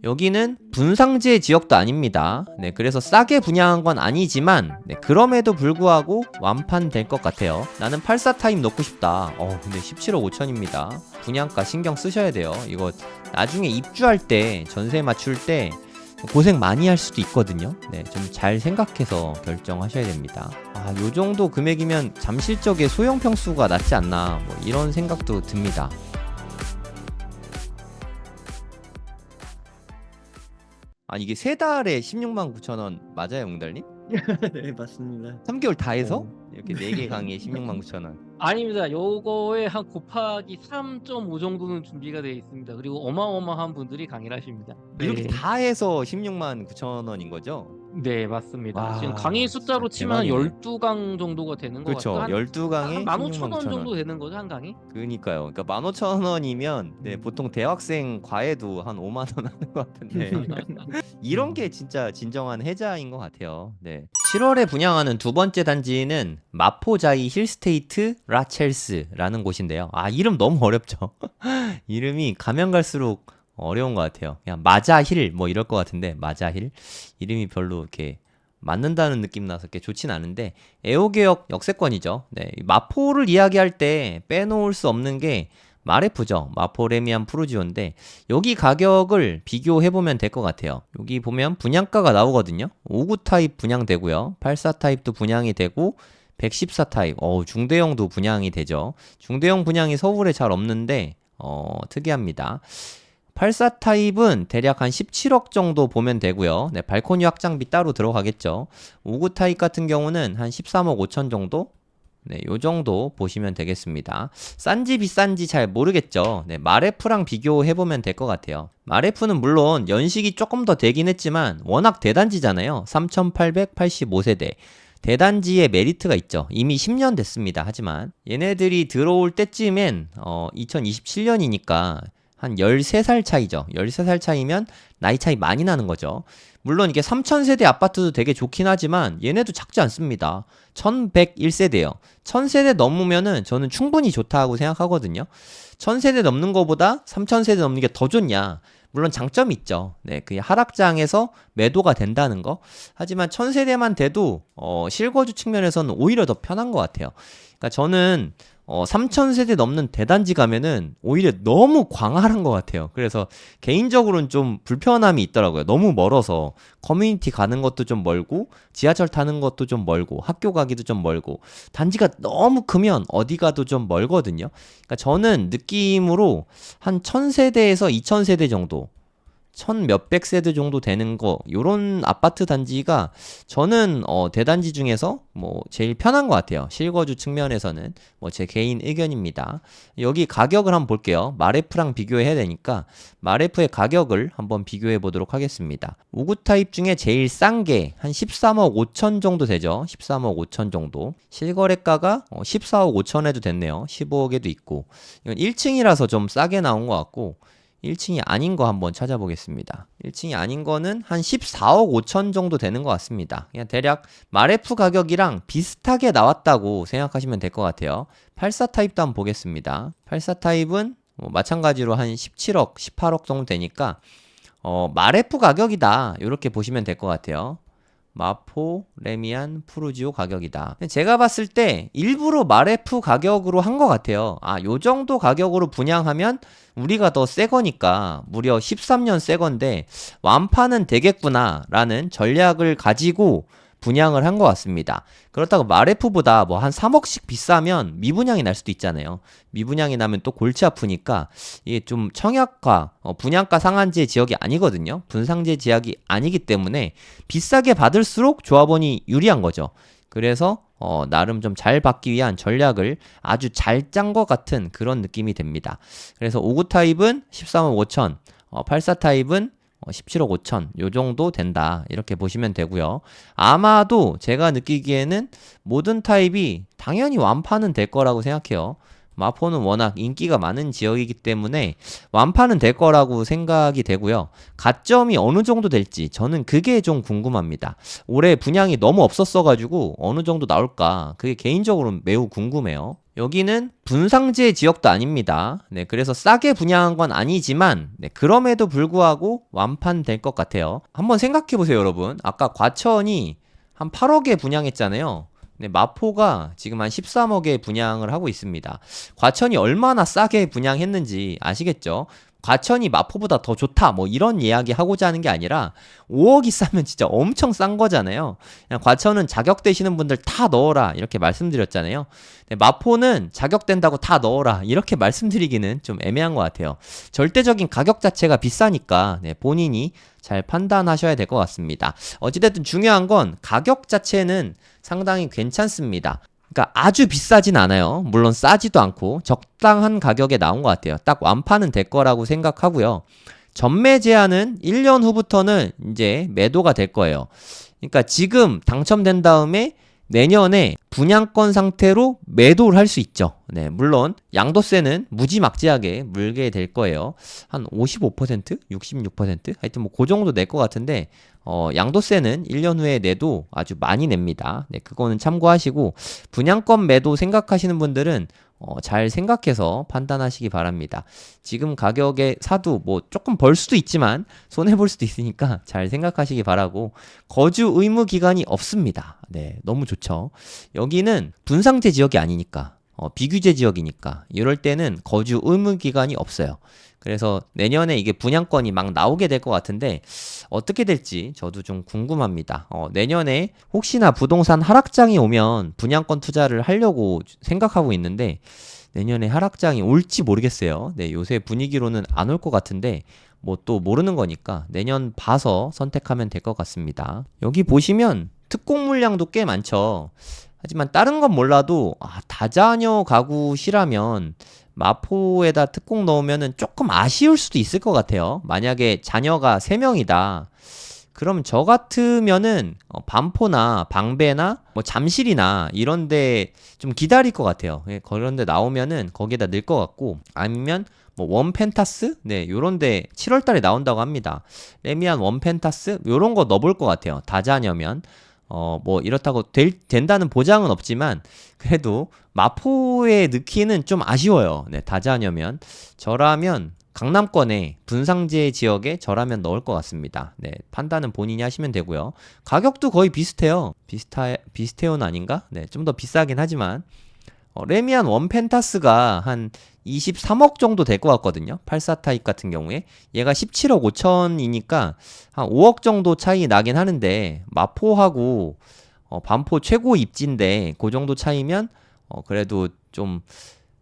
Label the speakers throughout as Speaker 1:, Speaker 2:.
Speaker 1: 여기는 분상제 지역도 아닙니다. 네, 그래서 싸게 분양한 건 아니지만 네, 그럼에도 불구하고 완판될 것 같아요. 나는 84 타입 넣고 싶다. 근데 17억 5천입니다. 분양가 신경 쓰셔야 돼요. 이거 나중에 입주할 때 전세 맞출 때 고생 많이 할 수도 있거든요. 네, 좀 잘 생각해서 결정하셔야 됩니다. 요 정도 금액이면 잠실적의 소형 평수가 낫지 않나 뭐 이런 생각도 듭니다. 이게 세 달에 16만 9천 원 맞아요, 웅달님?
Speaker 2: 네, 맞습니다.
Speaker 1: 3개월 다 해서
Speaker 2: 어.
Speaker 1: 이렇게 4개 강의에 16만 9천 원.
Speaker 3: 아닙니다. 요거에 한 곱하기 3.5 정도는 준비가 되어 있습니다. 그리고 어마어마한 분들이 강의를 하십니다.
Speaker 1: 이렇게
Speaker 3: 네.
Speaker 1: 다 해서 16만 9천 원인 거죠?
Speaker 3: 네, 맞습니다.
Speaker 1: 와,
Speaker 3: 지금 강의 숫자로
Speaker 1: 진짜
Speaker 3: 치면
Speaker 1: 대박이네.
Speaker 3: 12강 정도가 되는 것
Speaker 1: 그렇죠.
Speaker 3: 같아요. 한
Speaker 1: 12강에 16만
Speaker 3: 15,000원
Speaker 1: 9천
Speaker 3: 정도
Speaker 1: 원.
Speaker 3: 되는 거죠, 한 강의?
Speaker 1: 그니까요. 그러니까 15,000원이면 네, 보통 대학생 과외도 한 5만 원 하는 것 같은데 이런 게 진짜 진정한 혜자인 것 같아요. 네. 7월에 분양하는 두 번째 단지는 마포자이 힐스테이트 라첼스라는 곳인데요. 이름 너무 어렵죠. 이름이 가면 갈수록 어려운 것 같아요. 그냥 마자힐 뭐 이럴 것 같은데 마자힐 이름이 별로 이렇게 맞는다는 느낌 나서 이렇게 좋진 않은데 애호개역 역세권이죠. 네, 마포를 이야기할 때 빼놓을 수 없는 게 마레프죠. 마포 레미안 푸르지오인데 여기 가격을 비교해 보면 될 것 같아요. 여기 보면 분양가가 나오거든요. 59 타입 분양되고요. 84 타입도 분양이 되고 114 타입, 중대형도 분양이 되죠. 중대형 분양이 서울에 잘 없는데 특이합니다. 84 타입은 대략 한 17억 정도 보면 되고요. 네, 발코니 확장비 따로 들어가겠죠. 59 타입 같은 경우는 한 13억 5천 정도? 네, 요 정도 보시면 되겠습니다. 싼지 비싼지 잘 모르겠죠. 네, 마레프랑 비교해보면 될 것 같아요. 마레프는 물론 연식이 조금 더 되긴 했지만 워낙 대단지잖아요. 3885세대. 대단지의 메리트가 있죠. 이미 10년 됐습니다. 하지만 얘네들이 들어올 때쯤엔 2027년이니까 한 13살 차이죠. 13살 차이면 나이 차이 많이 나는 거죠. 물론 이게 3000세대 아파트도 되게 좋긴 하지만 얘네도 작지 않습니다. 1101세대요. 1000세대 넘으면은 저는 충분히 좋다고 생각하거든요. 1000세대 넘는 거보다 3000세대 넘는 게 더 좋냐? 물론 장점이 있죠. 네, 그 하락장에서 매도가 된다는 거. 하지만 1000세대만 돼도 실거주 측면에서는 오히려 더 편한 것 같아요. 그러니까 저는 3000세대 넘는 대단지 가면은 오히려 너무 광활한 것 같아요. 그래서 개인적으로는 좀 불편함이 있더라고요. 너무 멀어서 커뮤니티 가는 것도 좀 멀고 지하철 타는 것도 좀 멀고 학교 가기도 좀 멀고 단지가 너무 크면 어디 가도 좀 멀거든요. 그러니까 저는 느낌으로 한 1000세대에서 2000세대 정도 1000 몇백 세대 정도 되는 거 요런 아파트 단지가 저는 대단지 중에서 뭐 제일 편한 것 같아요. 실거주 측면에서는 뭐 제 개인 의견입니다. 여기 가격을 한번 볼게요. 마레프랑 비교해야 되니까 마레프의 가격을 한번 비교해 보도록 하겠습니다. 59 타입 중에 제일 싼 게 한 13억 5천 정도 되죠. 13억 5천 정도. 실거래가가 14억 5천에도 됐네요. 15억에도 있고. 이건 1층이라서 좀 싸게 나온 것 같고 1층이 아닌 거 한번 찾아보겠습니다. 1층이 아닌 거는 한 14억 5천 정도 되는 것 같습니다. 그냥 대략 마레프 가격이랑 비슷하게 나왔다고 생각하시면 될 것 같아요. 84 타입도 한번 보겠습니다. 84 타입은 마찬가지로 한 17억, 18억 정도 되니까 마레프 가격이다. 이렇게 보시면 될 것 같아요. 마포, 레미안, 푸르지오 가격이다. 제가 봤을 때 일부러 마레프 가격으로 한 것 같아요. 요 정도 가격으로 분양하면 우리가 더 새 거니까 무려 13년 새 건데 완판은 되겠구나 라는 전략을 가지고 분양을 한 것 같습니다. 그렇다고 마레프보다 뭐 한 3억씩 비싸면 미분양이 날 수도 있잖아요. 미분양이 나면 또 골치 아프니까 이게 좀 청약과 분양가 상한제 지역이 아니거든요. 분상제 지역이 아니기 때문에 비싸게 받을수록 조합원이 유리한 거죠. 그래서 나름 좀 잘 받기 위한 전략을 아주 잘 짠 것 같은 그런 느낌이 됩니다. 그래서 59 타입은 13억 5천, 84 타입은 17억 5천 요 정도 된다 이렇게 보시면 되고요. 아마도 제가 느끼기에는 모든 타입이 당연히 완판은 될 거라고 생각해요. 마포는 워낙 인기가 많은 지역이기 때문에 완파는 될 거라고 생각이 되고요. 가점이 어느 정도 될지 저는 그게 좀 궁금합니다. 올해 분양이 너무 없었어가지고 어느 정도 나올까 그게 개인적으로 매우 궁금해요. 여기는 분상제 지역도 아닙니다. 네, 그래서 싸게 분양한 건 아니지만 네, 그럼에도 불구하고 완판될 것 같아요. 한번 생각해 보세요, 여러분. 아까 과천이 한 8억에 분양했잖아요. 네, 마포가 지금 한 13억에 분양을 하고 있습니다. 과천이 얼마나 싸게 분양했는지 아시겠죠? 과천이 마포보다 더 좋다 뭐 이런 이야기 하고자 하는 게 아니라 5억이 싸면 진짜 엄청 싼 거잖아요. 그냥 과천은 자격되시는 분들 다 넣어라 이렇게 말씀드렸잖아요. 네, 마포는 자격된다고 다 넣어라 이렇게 말씀드리기는 좀 애매한 것 같아요. 절대적인 가격 자체가 비싸니까 네, 본인이 잘 판단하셔야 될 것 같습니다. 어찌됐든 중요한 건 가격 자체는 상당히 괜찮습니다. 그러니까 아주 비싸진 않아요. 물론 싸지도 않고 적당한 가격에 나온 것 같아요. 딱 완파는 될 거라고 생각하고요. 전매 제한은 1년 후부터는 이제 매도가 될 거예요. 그러니까 지금 당첨된 다음에 내년에 분양권 상태로 매도를 할 수 있죠. 네, 물론 양도세는 무지막지하게 물게 될 거예요. 한 55%? 66%? 하여튼 뭐 그 정도 낼 것 같은데 양도세는 1년 후에 내도 아주 많이 냅니다. 네, 그거는 참고하시고 분양권 매도 생각하시는 분들은 잘 생각해서 판단하시기 바랍니다. 지금 가격에 사도 뭐 조금 벌 수도 있지만 손해볼 수도 있으니까 잘 생각하시기 바라고 거주 의무 기간이 없습니다. 네, 너무 좋죠. 여기는 분상제 지역이 아니니까 비규제 지역이니까 이럴 때는 거주 의무 기간이 없어요. 그래서 내년에 이게 분양권이 막 나오게 될 것 같은데 어떻게 될지 저도 좀 궁금합니다. 내년에 혹시나 부동산 하락장이 오면 분양권 투자를 하려고 생각하고 있는데 내년에 하락장이 올지 모르겠어요. 네, 요새 분위기로는 안 올 것 같은데 뭐 또 모르는 거니까 내년 봐서 선택하면 될 것 같습니다. 여기 보시면 특공 물량도 꽤 많죠. 하지만 다른 건 몰라도 다자녀 가구시라면 마포에다 특공 넣으면은 조금 아쉬울 수도 있을 것 같아요. 만약에 자녀가 3명이다. 그럼 저 같으면은 반포나 방배나 뭐 잠실이나 이런데 좀 기다릴 것 같아요. 그런데 나오면은 거기에다 넣을 것 같고 아니면 뭐 원펜타스? 네, 요런데 7월달에 나온다고 합니다. 레미안 원펜타스? 요런 거 넣어볼 것 같아요. 다자녀면. 뭐 이렇다고 된다는 보장은 없지만 그래도 마포에 넣기는 좀 아쉬워요. 네, 다자녀면 저라면 강남권에 분상제 지역에 저라면 넣을 것 같습니다. 네, 판단은 본인이 하시면 되고요. 가격도 거의 비슷해요. 비슷해요는 아닌가? 네, 좀 더 비싸긴 하지만 레미안 원펜타스가 한 23억 정도 될 것 같거든요. 84 타입 같은 경우에 얘가 17억 5천이니까 한 5억 정도 차이 나긴 하는데 마포하고 반포 최고 입지인데 그 정도 차이면 그래도 좀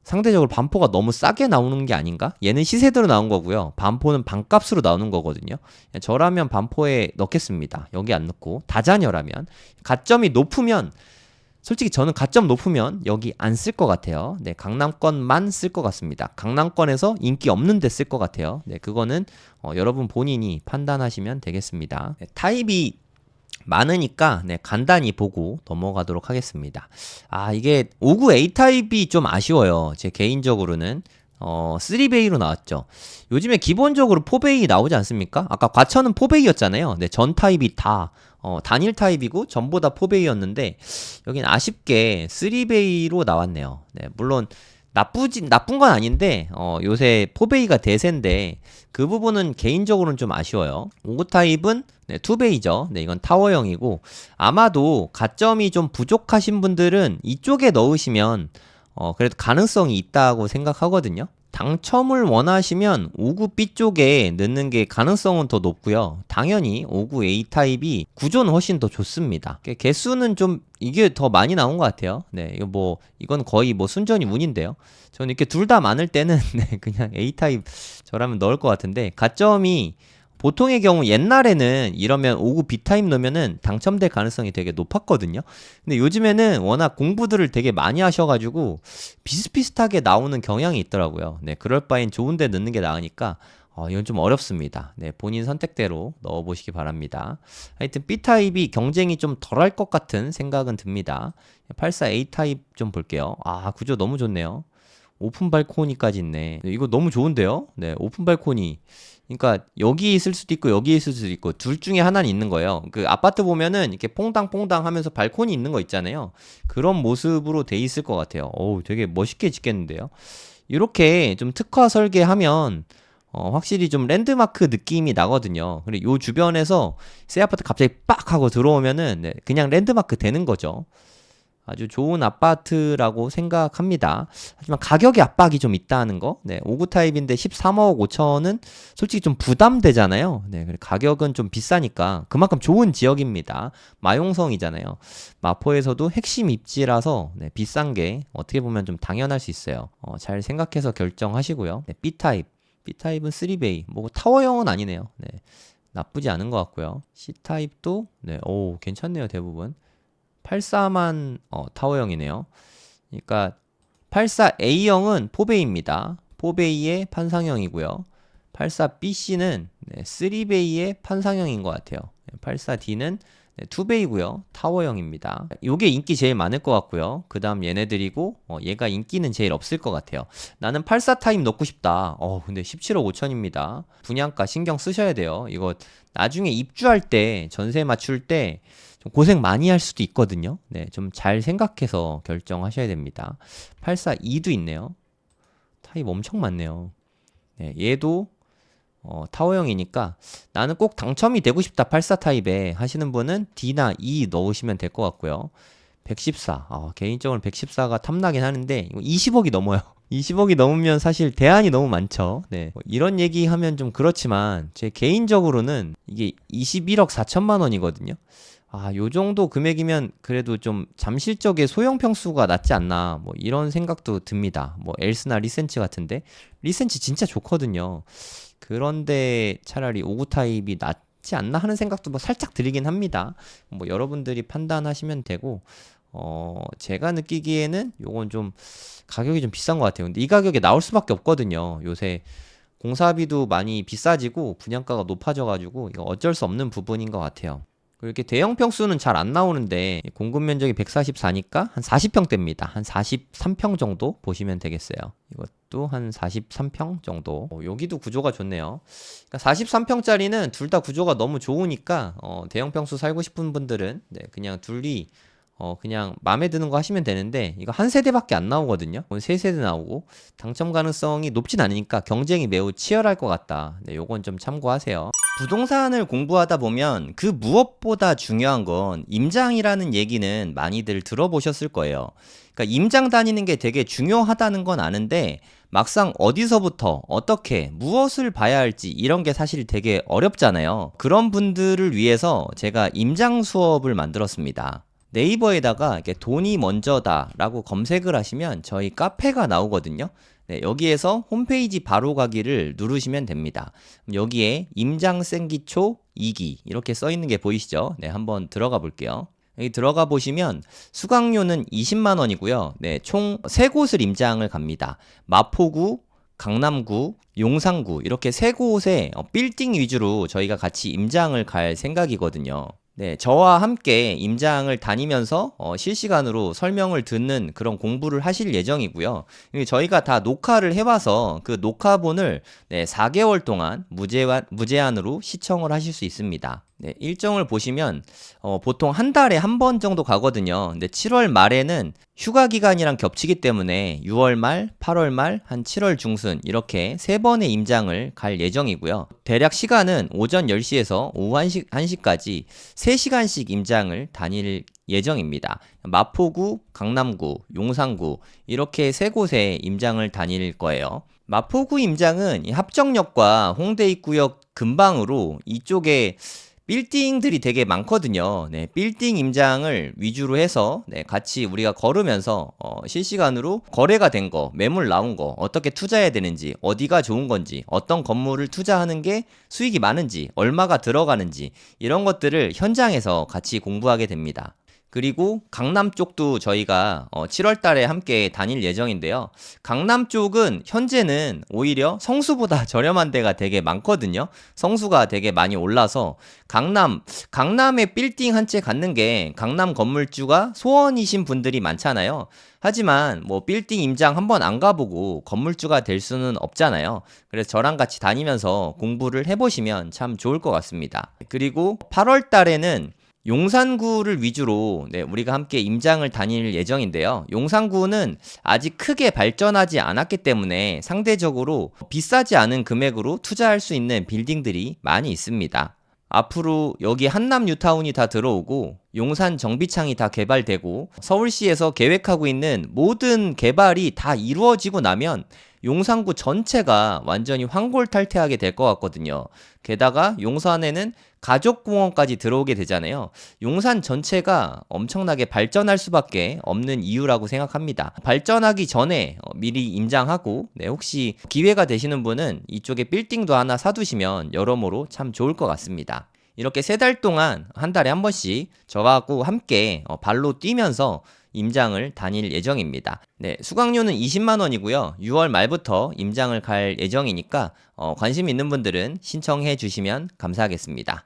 Speaker 1: 상대적으로 반포가 너무 싸게 나오는 게 아닌가? 얘는 시세대로 나온 거고요. 반포는 반값으로 나오는 거거든요. 저라면 반포에 넣겠습니다. 여기 안 넣고 다자녀라면 가점이 높으면 솔직히 저는 가점 높으면 여기 안 쓸 것 같아요. 네, 강남권만 쓸 것 같습니다. 강남권에서 인기 없는 데 쓸 것 같아요. 네, 그거는 여러분 본인이 판단하시면 되겠습니다. 네, 타입이 많으니까 네, 간단히 보고 넘어가도록 하겠습니다. 이게 59 A타입이 좀 아쉬워요. 제 개인적으로는 3베이로 나왔죠. 요즘에 기본적으로 4베이 나오지 않습니까? 아까 과천은 4베이였잖아요. 네, 전 타입이 다 단일 타입이고 전부 다 4베이였는데 여긴 아쉽게 3베이로 나왔네요. 네, 물론 나쁜 건 아닌데 요새 4베이가 대세인데 그 부분은 개인적으로는 좀 아쉬워요. 59 타입은 네, 2베이죠. 네, 이건 타워형이고 아마도 가점이 좀 부족하신 분들은 이쪽에 넣으시면 그래도 가능성이 있다고 생각하거든요. 당첨을 원하시면 59B 쪽에 넣는 게 가능성은 더 높고요. 당연히 59A 타입이 구조는 훨씬 더 좋습니다. 개수는 좀 이게 더 많이 나온 것 같아요. 네, 이건 거의 뭐 순전히 운인데요. 저는 이렇게 둘 다 많을 때는 네, 그냥 A 타입 저라면 넣을 것 같은데 가점이 보통의 경우 옛날에는 이러면 59 B타입 넣으면은 당첨될 가능성이 되게 높았거든요. 근데 요즘에는 워낙 공부들을 되게 많이 하셔가지고 비슷비슷하게 나오는 경향이 있더라고요. 네, 그럴 바엔 좋은 데 넣는 게 나으니까 이건 좀 어렵습니다. 네, 본인 선택대로 넣어보시기 바랍니다. 하여튼 B타입이 경쟁이 좀 덜할 것 같은 생각은 듭니다. 84A 타입 좀 볼게요. 구조 너무 좋네요. 오픈 발코니까지 있네. 네, 이거 너무 좋은데요? 네, 오픈 발코니. 그러니까 여기 있을 수도 있고 여기 있을 수도 있고 둘 중에 하나는 있는 거예요. 그 아파트 보면은 이렇게 퐁당퐁당 하면서 발코니 있는 거 있잖아요. 그런 모습으로 돼 있을 것 같아요. 어우, 되게 멋있게 짓겠는데요. 이렇게 좀 특화 설계하면 확실히 좀 랜드마크 느낌이 나거든요. 그리고 요 주변에서 새 아파트 갑자기 빡 하고 들어오면은 네, 그냥 랜드마크 되는 거죠. 아주 좋은 아파트라고 생각합니다. 하지만 가격의 압박이 좀 있다는 거. 네, 5구 타입인데 13억 5천은 솔직히 좀 부담되잖아요. 네, 가격은 좀 비싸니까 그만큼 좋은 지역입니다. 마용성이잖아요. 마포에서도 핵심 입지라서 네, 비싼 게 어떻게 보면 좀 당연할 수 있어요. 잘 생각해서 결정하시고요. 네, B타입. B타입은 3베이. 뭐 타워형은 아니네요. 네, 나쁘지 않은 것 같고요. C타입도 네, 오, 괜찮네요. 대부분. 84만 타워형이네요. 그러니까 84A형은 4베이입니다. 4베이의 판상형이고요. 84BC는 3베이의 판상형인 것 같아요. 84D는 2베이고요. 타워형입니다. 요게 인기 제일 많을 것 같고요. 그 다음 얘네들이고 얘가 인기는 제일 없을 것 같아요. 나는 84 타입 넣고 싶다. 근데 17억 5천입니다. 분양가 신경 쓰셔야 돼요. 이거 나중에 입주할 때 전세 맞출 때 좀 고생 많이 할 수도 있거든요. 네, 좀 잘 생각해서 결정하셔야 됩니다. 84E도 있네요. 타입 엄청 많네요. 네, 얘도 타워형이니까 나는 꼭 당첨이 되고 싶다 84 타입에 하시는 분은 D나 E 넣으시면 될 것 같고요. 114. 개인적으로 114가 탐나긴 하는데 이거 20억이 넘어요. 20억이 넘으면 사실 대안이 너무 많죠. 네. 이런 얘기 하면 좀 그렇지만 제 개인적으로는 이게 21억 4천만 원이거든요. 요 정도 금액이면 그래도 좀 잠실적의 소형 평수가 낫지 않나 뭐 이런 생각도 듭니다. 뭐 엘스나 리센치 같은데 리센치 진짜 좋거든요. 그런데 차라리 5구 타입이 낫지 않나 하는 생각도 뭐 살짝 들이긴 합니다. 뭐 여러분들이 판단하시면 되고 제가 느끼기에는 요건 좀 가격이 좀 비싼 것 같아요. 근데 이 가격에 나올 수밖에 없거든요. 요새 공사비도 많이 비싸지고 분양가가 높아져가지고 이거 어쩔 수 없는 부분인 것 같아요. 이렇게 대형 평수는 잘 안 나오는데 공급 면적이 144니까 한 40평대입니다. 한 43평 정도 보시면 되겠어요. 이것도 한 43평 정도. 여기도 구조가 좋네요. 그러니까 43평짜리는 둘 다 구조가 너무 좋으니까 대형 평수 살고 싶은 분들은 네, 그냥 둘이 그냥 마음에 드는 거 하시면 되는데 이거 한 세대밖에 안 나오거든요. 세 세대 나오고 당첨 가능성이 높진 않으니까 경쟁이 매우 치열할 것 같다. 네, 요건 좀 참고하세요. 부동산을 공부하다 보면 그 무엇보다 중요한 건 임장이라는 얘기는 많이들 들어보셨을 거예요. 그러니까 임장 다니는 게 되게 중요하다는 건 아는데 막상 어디서부터 어떻게 무엇을 봐야 할지 이런 게 사실 되게 어렵잖아요. 그런 분들을 위해서 제가 임장 수업을 만들었습니다. 네이버에다가 이렇게 돈이 먼저다 라고 검색을 하시면 저희 카페가 나오거든요. 네, 여기에서 홈페이지 바로 가기를 누르시면 됩니다. 여기에 임장생기초 2기 이렇게 써 있는 게 보이시죠? 네, 한번 들어가 볼게요. 여기 들어가 보시면 수강료는 20만 원이고요. 네, 총 3곳을 임장을 갑니다. 마포구, 강남구, 용산구 이렇게 3곳에 빌딩 위주로 저희가 같이 임장을 갈 생각이거든요. 네, 저와 함께 임장을 다니면서 실시간으로 설명을 듣는 그런 공부를 하실 예정이고요. 저희가 다 녹화를 해와서 그 녹화본을 4개월 동안 무제한으로 시청을 하실 수 있습니다. 네, 일정을 보시면 보통 한 달에 한 번 정도 가거든요. 근데 7월 말에는 휴가 기간이랑 겹치기 때문에 6월 말, 8월 말, 한 7월 중순 이렇게 3번의 임장을 갈 예정이고요. 대략 시간은 오전 10시에서 오후 1시까지 3시간씩 임장을 다닐 예정입니다. 마포구, 강남구, 용산구 이렇게 3곳에 임장을 다닐 거예요. 마포구 임장은 합정역과 홍대 입구역 근방으로 이쪽에 빌딩들이 되게 많거든요. 네, 빌딩 임장을 위주로 해서 같이 우리가 걸으면서 실시간으로 거래가 된 거, 매물 나온 거, 어떻게 투자해야 되는지, 어디가 좋은 건지, 어떤 건물을 투자하는 게 수익이 많은지, 얼마가 들어가는지 이런 것들을 현장에서 같이 공부하게 됩니다. 그리고 강남 쪽도 저희가 7월 달에 함께 다닐 예정인데요. 강남 쪽은 현재는 오히려 성수보다 저렴한 데가 되게 많거든요. 성수가 되게 많이 올라서 강남에 빌딩 한 채 갖는 게 강남 건물주가 소원이신 분들이 많잖아요. 하지만 뭐 빌딩 임장 한번 안 가보고 건물주가 될 수는 없잖아요. 그래서 저랑 같이 다니면서 공부를 해보시면 참 좋을 것 같습니다. 그리고 8월 달에는 용산구를 위주로 우리가 함께 임장을 다닐 예정인데요. 용산구는 아직 크게 발전하지 않았기 때문에 상대적으로 비싸지 않은 금액으로 투자할 수 있는 빌딩들이 많이 있습니다. 앞으로 여기 한남 뉴타운이 다 들어오고 용산 정비창이 다 개발되고 서울시에서 계획하고 있는 모든 개발이 다 이루어지고 나면 용산구 전체가 완전히 황골탈퇴하게 될 것 같거든요. 게다가 용산에는 가족공원까지 들어오게 되잖아요. 용산 전체가 엄청나게 발전할 수밖에 없는 이유라고 생각합니다. 발전하기 전에 미리 임장하고 혹시 기회가 되시는 분은 이쪽에 빌딩도 하나 사두시면 여러모로 참 좋을 것 같습니다. 이렇게 3달 동안 한 달에 한 번씩 저하고 함께 발로 뛰면서 임장을 다닐 예정입니다. 수강료는 20만 원이고요. 6월 말부터 임장을 갈 예정이니까 관심 있는 분들은 신청해 주시면 감사하겠습니다.